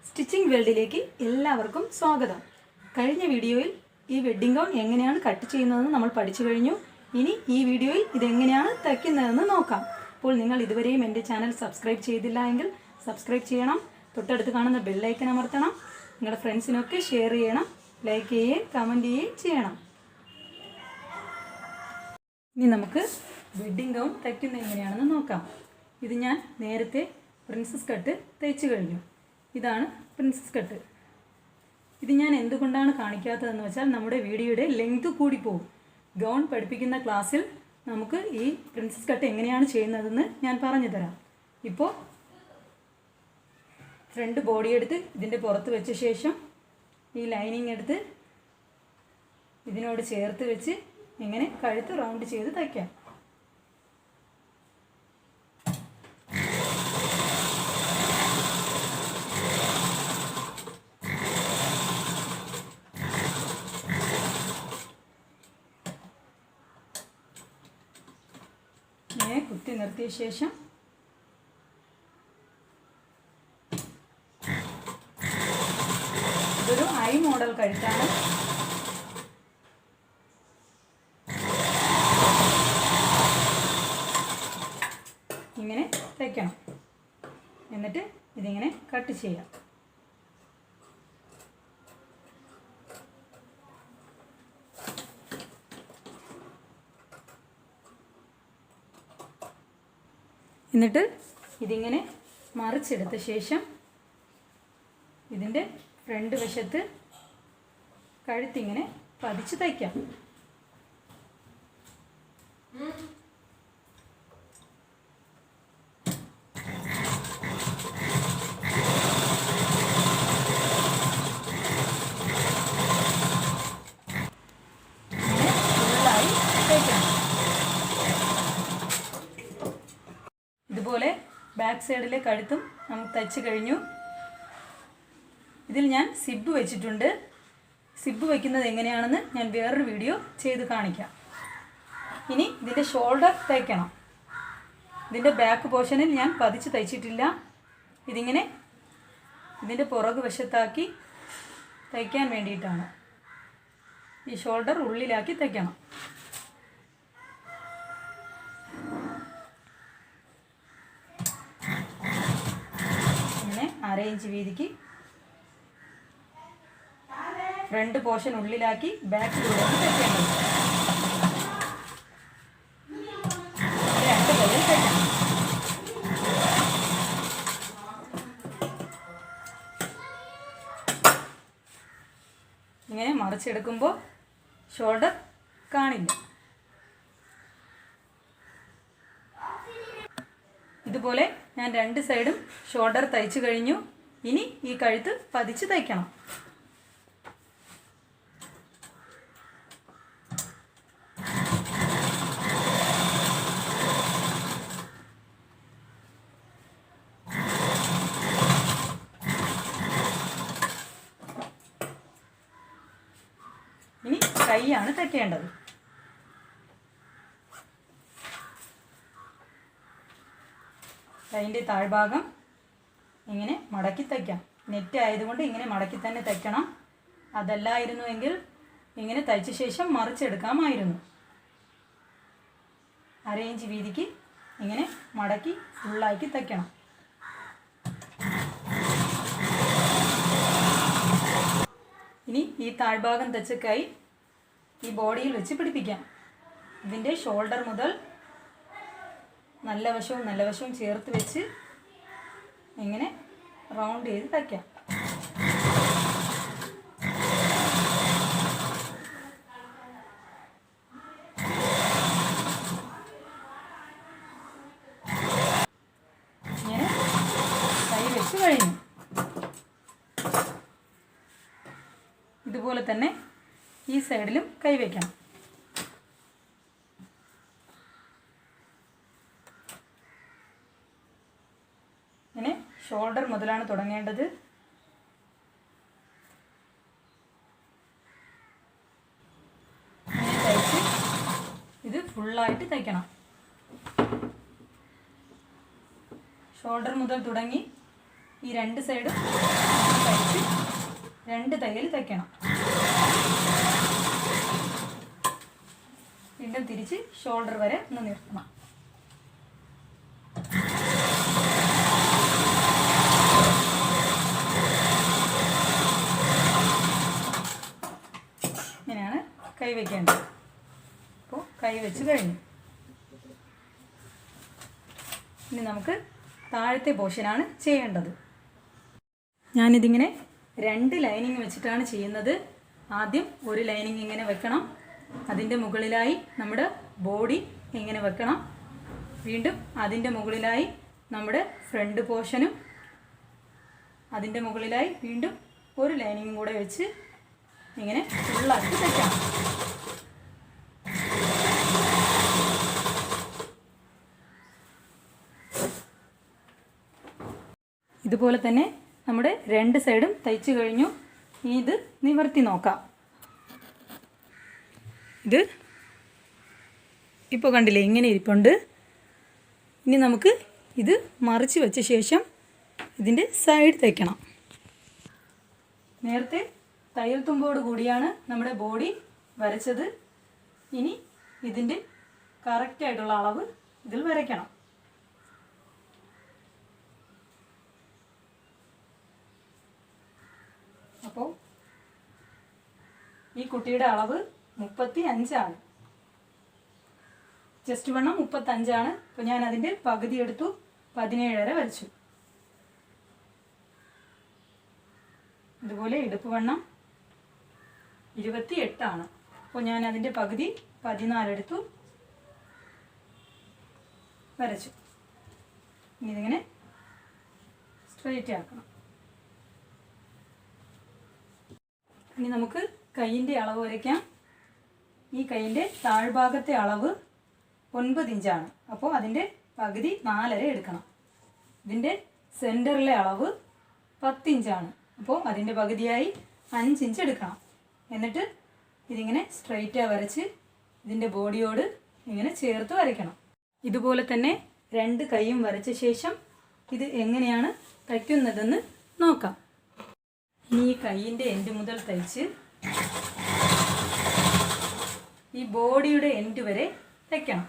Stitching വേൾഡിലേക്ക് എല്ലാവർക്കും സ്വാഗതം. കഴിഞ്ഞ വീഡിയോയിൽ ഈ വെഡ്ഡിംഗ് ഗൗൺ എങ്ങനെയാണ് കട്ട് ചെയ്യുന്നതെന്ന് നമ്മൾ പഠിച്ചു കഴിഞ്ഞു. ഇനി ഈ വീഡിയോയിൽ ഇതെങ്ങനെയാണ് തയ്ക്കുന്നതെന്ന് നോക്കാം. അപ്പോൾ നിങ്ങൾ ഇതുവരെയും എൻ്റെ ചാനൽ സബ്സ്ക്രൈബ് ചെയ്തില്ല എങ്കിൽ സബ്സ്ക്രൈബ് ചെയ്യണം. തൊട്ടടുത്ത് കാണുന്ന ബെല്ലൈക്കൺ അമർത്തണം. നിങ്ങളുടെ ഫ്രണ്ട്സിനൊക്കെ ഷെയർ ചെയ്യണം, ലൈക്ക് ചെയ്യുകയും കമൻറ്റ് ചെയ്യുകയും ചെയ്യണം. ഇനി നമുക്ക് വെഡ്ഡിംഗ് ഗൗൺ തയ്ക്കുന്നത് എങ്ങനെയാണെന്ന് നോക്കാം. ഇത് ഞാൻ നേരത്തെ പ്രിൻസസ് കട്ട് തയ്ച്ചു കഴിഞ്ഞു. ഇതാണ് പ്രിൻസസ് കട്ട്. ഇത് ഞാൻ എന്തുകൊണ്ടാണ് കാണിക്കാത്തതെന്ന് വെച്ചാൽ നമ്മുടെ വീഡിയോയുടെ ലെങ്ത് കൂടി പോകും. ഗൗൺ പഠിപ്പിക്കുന്ന ക്ലാസ്സിൽ നമുക്ക് ഈ പ്രിൻസസ് കട്ട് എങ്ങനെയാണ് ചെയ്യുന്നതെന്ന് ഞാൻ പറഞ്ഞു തരാം. ഇപ്പോൾ ഫ്രണ്ട് ബോഡി എടുത്ത് ഇതിൻ്റെ പുറത്ത് വെച്ച ശേഷം ഈ ലൈനിങ് എടുത്ത് ഇതിനോട് ചേർത്ത് വെച്ച് ഇങ്ങനെ കഴുത്ത് റൗണ്ട് ചെയ്ത് തയ്ക്കാം. ഇങ്ങനെ കുത്തി നിർത്തിയ ശേഷം ഇതൊരു ഐ മോഡൽ കഴുത്താണ്. ഇങ്ങനെ തയ്ക്കണം. എന്നിട്ട് ഇതിങ്ങനെ കട്ട് ചെയ്യാം. എന്നിട്ട് ഇതിങ്ങനെ മറിച്ചെടുത്ത ശേഷം ഇതിൻ്റെ ഫ്രണ്ട് വശത്ത് കഴുത്തിങ്ങനെ പതിച്ച് തയ്ക്കാം. ഇതുപോലെ ബാക്ക് സൈഡിലെ കഴുത്തും നമുക്ക് തയ്ച്ച് കഴിഞ്ഞു. ഇതിൽ ഞാൻ സിബ് വെച്ചിട്ടുണ്ട്. സിബ് വയ്ക്കുന്നത് എങ്ങനെയാണെന്ന് ഞാൻ വേറൊരു വീഡിയോ ചെയ്ത് കാണിക്കാം. ഇനി ഇതിൻ്റെ ഷോൾഡർ തയ്ക്കണം. ഇതിൻ്റെ ബാക്ക് പോർഷനിൽ ഞാൻ പതിച്ച് തയ്ച്ചിട്ടില്ല. ഇതിങ്ങനെ ഇതിൻ്റെ പുറകു വശത്താക്കി തയ്ക്കാൻ വേണ്ടിയിട്ടാണ്. ഈ ഷോൾഡർ ഉള്ളിലാക്കി തയ്ക്കണം. അര ഇഞ്ച് വീതിക്ക് ഫ്രണ്ട് പോർഷൻ ഉള്ളിലാക്കി ബാക്കിലൂടെ തയ്ക്കേണ്ടത്. രണ്ട് കയ്യിൽ തയ്ക്കണം. ഇങ്ങനെ മറിച്ചെടുക്കുമ്പോൾ ഷോൾഡർ കാണില്ല. ഇതുപോലെ ഞാൻ രണ്ട് സൈഡും ഷോൾഡർ തയ്ച്ചു കഴിഞ്ഞു. ഇനി ഈ കഴുത്ത് പതിച്ച് തയ്ക്കണം. ഇനി കൈയാണ് തയ്ക്കേണ്ടത്. അതിൻ്റെ താഴ്ഭാഗം ഇങ്ങനെ മടക്കി തയ്ക്കാം. നെറ്റ് ആയതുകൊണ്ട് ഇങ്ങനെ മടക്കി തന്നെ തയ്ക്കണം. അതല്ലായിരുന്നുവെങ്കിൽ ഇങ്ങനെ തയ്ച്ച ശേഷം മറിച്ചെടുക്കാമായിരുന്നു. അര ഇഞ്ച് വീതിക്ക് ഇങ്ങനെ മടക്കി ഫുള്ളാക്കി തയ്ക്കണം. ഇനി ഈ താഴ്ഭാഗം തയ്ച്ച കൈ ഈ ബോഡിയിൽ വെച്ച് പിടിപ്പിക്കാം. ഇതിൻ്റെ ഷോൾഡർ മുതൽ നല്ല വശവും ചേർത്ത് വെച്ച് ഇങ്ങനെ റൗണ്ട് ചെയ്ത് തയ്ക്കാം. ഇങ്ങനെ കൈ വെച്ച് കഴിഞ്ഞു. ഇതുപോലെ തന്നെ ഈ സൈഡിലും കൈ വയ്ക്കണം. ഇങ്ങനെ ഷോൾഡർ മുതലാണ് തുടങ്ങേണ്ടത്. ഇങ്ങനെ തയ്ച്ച് ഇത് ഫുള്ളായിട്ട് തയ്ക്കണം. ഷോൾഡർ മുതൽ തുടങ്ങി ഈ രണ്ട് സൈഡും തയ്ച്ച് 2 തയ്യൽ തയ്ക്കണം. വീണ്ടും തിരിച്ച് ഷോൾഡർ വരെ ഒന്ന് നിർത്തണം. ഇങ്ങനെയാണ് കൈ വയ്ക്കേണ്ടത്. അപ്പോൾ കൈ വെച്ച് കഴിഞ്ഞു. ഇനി നമുക്ക് താഴത്തെ പോർഷനാണ് ചെയ്യേണ്ടത്. ഞാനിതിങ്ങനെ 2 ലൈനിങ് വെച്ചിട്ടാണ് ചെയ്യുന്നത്. ആദ്യം ഒരു ലൈനിങ് ഇങ്ങനെ വെക്കണം. അതിൻ്റെ മുകളിലായി നമ്മുടെ ബോഡി ഇങ്ങനെ വെക്കണം. വീണ്ടും അതിൻ്റെ മുകളിലായി നമ്മുടെ ഫ്രണ്ട് പോർഷനും അതിൻ്റെ മുകളിലായി വീണ്ടും ഒരു ലൈനിങ്ങും കൂടെ വെച്ച് ഇങ്ങനെ ഫുള്ളാക്കി തയ്ക്കണം. ഇതുപോലെ തന്നെ നമ്മുടെ 2 സൈഡും തയ്ച്ചു കഴിഞ്ഞു. ഇത് നിവർത്തി നോക്കാം. ഇത് ഇപ്പോൾ കണ്ടില്ലേ ഇങ്ങനെ ഇരിപ്പുണ്ട്. ഇനി നമുക്ക് ഇത് മറിച്ച് വെച്ച ശേഷം ഇതിൻ്റെ സൈഡ് തയ്ക്കണം. നേരത്തെ തയ്യൽ തുമ്പോട് കൂടിയാണ് നമ്മുടെ ബോഡി വരച്ചത്. ഇനി ഇതിൻ്റെ കറക്റ്റായിട്ടുള്ള അളവ് ഇതിൽ വരയ്ക്കണം. അപ്പോൾ ഈ കുട്ടിയുടെ അളവ് 35 ആണ്. ചെസ്റ്റ് വണ്ണം 35 ആണ്. അപ്പോൾ ഞാൻ അതിൻ്റെ പകുതി എടുത്തു 17.5 വരച്ചു. ഇതുപോലെ ഇടുപ്പ് വണ്ണം 28 ആണ്. അപ്പോൾ ഞാൻ അതിൻ്റെ പകുതി 14 എടുത്തു വരച്ചു. ഇനി ഇതിങ്ങനെ സ്ട്രെയിറ്റ് ആക്കണം. ഇനി നമുക്ക് കൈയിൻ്റെ അളവ് വരയ്ക്കാം. ഈ കൈയിൻ്റെ താഴ്ഭാഗത്തെ അളവ് 9 ഇഞ്ചാണ്. അപ്പോൾ അതിൻ്റെ പകുതി 4.5 എടുക്കണം. ഇതിൻ്റെ സെൻറ്ററിലെ അളവ് 10 ഇഞ്ചാണ്. അപ്പോൾ അതിൻ്റെ പകുതിയായി 5 ഇഞ്ച് എടുക്കണം. എന്നിട്ട് ഇതിങ്ങനെ സ്ട്രെയിറ്റായി വരച്ച് ഇതിൻ്റെ ബോഡിയോട് ഇങ്ങനെ ചേർത്ത് വരയ്ക്കണം. ഇതുപോലെ തന്നെ 2 കൈയും വരച്ച ശേഷം ഇത് എങ്ങനെയാണ് തയ്ക്കുന്നതെന്ന് നോക്കാം. ഇനി ഈ കൈയിൻ്റെ എൻഡ് മുതൽ തയ്ച്ച് ഈ ബോഡിയുടെ എൻഡ് വരെ തയ്ക്കണം.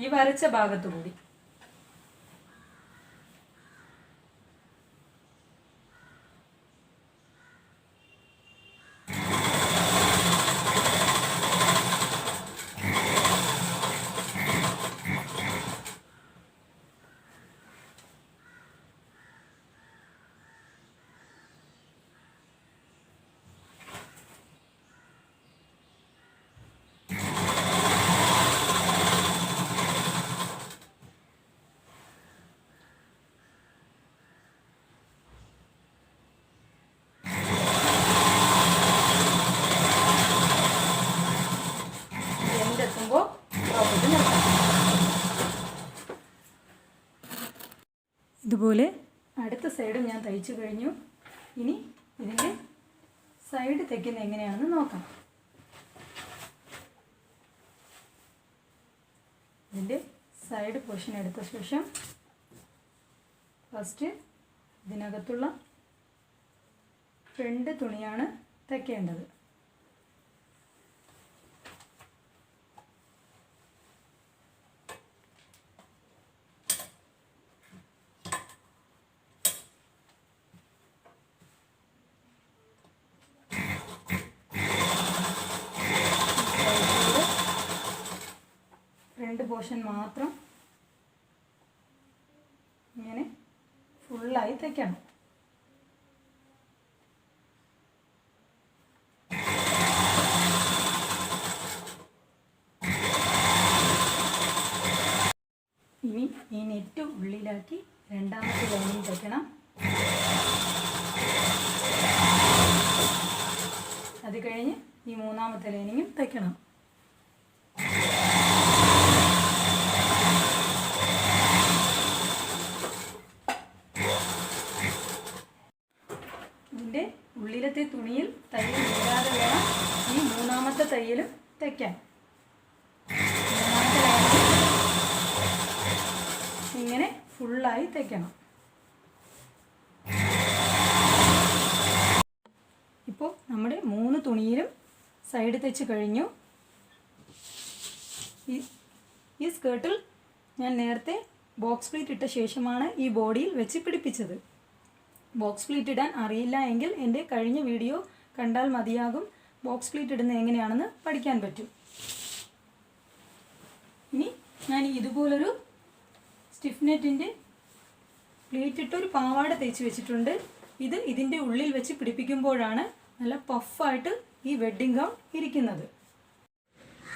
ഈ വരച്ച ഭാഗത്തു കൂടി. ഇതുപോലെ അടുത്ത സൈഡും ഞാൻ തയ്ച്ചു കഴിഞ്ഞു. ഇനി ഇതിൻ്റെ സൈഡ് തയ്ക്കുന്നത് എങ്ങനെയാണെന്ന് നോക്കാം. ഇതിൻ്റെ സൈഡ് പോർഷൻ എടുത്ത ശേഷം ഫസ്റ്റ് ഇതിനകത്തുള്ള ഫ്രണ്ട് തുണിയാണ് തയ്ക്കേണ്ടത്. ഫ്രണ്ട് പോർഷൻ മാത്രം ഇങ്ങനെ ഫുള്ളായി തയ്ക്കണം. ഇനി ഈ നെറ്റ് ഉള്ളിലാക്കി രണ്ടാമത്തെ ലൈനിങ് തയ്ക്കണം. അത് കഴിഞ്ഞ് ഈ മൂന്നാമത്തെ ലൈനിങ്ങും തയ്ക്കണം. ഇതിൻ്റെ ഉള്ളിലത്തെ തുണിയിൽ തയ്യൽ ഇല്ലാതെ വേണം ഈ മൂന്നാമത്തെ തയ്യലും തയ്ക്കാൻ. മൂന്നാമത്തെ ലൈനിൽ ഇങ്ങനെ ഫുള്ളായി തയ്ക്കണം. ഇപ്പോൾ നമ്മുടെ 3 തുണിയിലും സൈഡ് തയ്ച്ച് കഴിഞ്ഞു. ഈ സ്കേർട്ടിൽ ഞാൻ നേരത്തെ ബോക്സ് പ്ലീറ്റ് ഇട്ട ശേഷമാണ് ഈ ബോഡിയിൽ വെച്ച് പിടിപ്പിച്ചത്. ബോക്സ് പ്ലീറ്റ് ഇടാൻ അറിയില്ല എങ്കിൽ എൻ്റെ കഴിഞ്ഞ വീഡിയോ കണ്ടാൽ മതിയാകും. ബോക്സ് പ്ലീറ്റ് ഇടുന്നത് എങ്ങനെയാണെന്ന് പഠിക്കാൻ പറ്റും. ഇനി ഞാൻ ഇതുപോലൊരു സ്റ്റിഫ് നെറ്റിൻ്റെ പ്ലീറ്റ് ഇട്ടൊരു പാവാട തയ്ച്ച് വെച്ചിട്ടുണ്ട്. ഇതിൻ്റെ ഉള്ളിൽ വെച്ച് പിടിപ്പിക്കുമ്പോഴാണ് നല്ല പഫായിട്ട് ഈ വെഡ്ഡിംഗ് ഗൗൺ ഇരിക്കുന്നത്.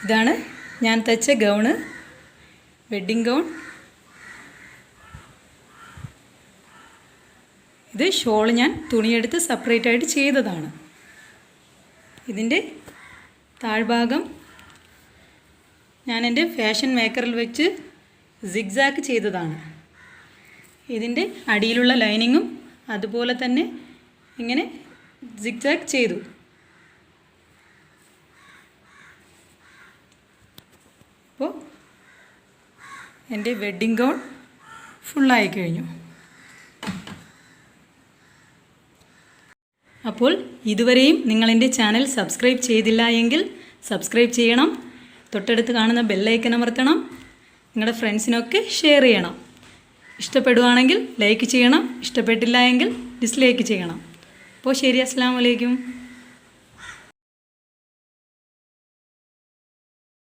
ഇതാണ് ഞാൻ തയ്ച്ച ഗൗണ്, വെഡ്ഡിംഗ് ഗൗൺ. ഇത് ഷോൾ ഞാൻ തുണിയെടുത്ത് സെപ്പറേറ്റ് ആയിട്ട് ചെയ്തതാണ്. ഇതിൻ്റെ താഴ്ഭാഗം ഞാൻ എൻ്റെ ഫാഷൻ മേക്കറിൽ വെച്ച് സിഗ്സാഗ് ചെയ്തതാണ്. ഇതിൻ്റെ അടിയിലുള്ള ലൈനിങ്ങും അതുപോലെ തന്നെ ഇങ്ങനെ സിഗ്സാഗ് ചെയ്തു. അപ്പോൾ എൻ്റെ വെഡ്ഡിംഗ് ഗൗൺ ഫുള്ളായി കഴിഞ്ഞു. അപ്പോൾ ഇതുവരെയും നിങ്ങളെൻ്റെ ചാനൽ സബ്സ്ക്രൈബ് ചെയ്തില്ല എങ്കിൽ സബ്സ്ക്രൈബ് ചെയ്യണം. തൊട്ടടുത്ത് കാണുന്ന ബെല്ലൈക്കൺ അമർത്തണം. നിങ്ങളുടെ ഫ്രണ്ട്സിനൊക്കെ ഷെയർ ചെയ്യണം. ഇഷ്ടപ്പെടുവാണെങ്കിൽ ലൈക്ക് ചെയ്യണം, ഇഷ്ടപ്പെട്ടില്ല എങ്കിൽ ഡിസ്ലൈക്ക് ചെയ്യണം. അപ്പോൾ ശരി, അസ്സലാമു അലൈക്കും.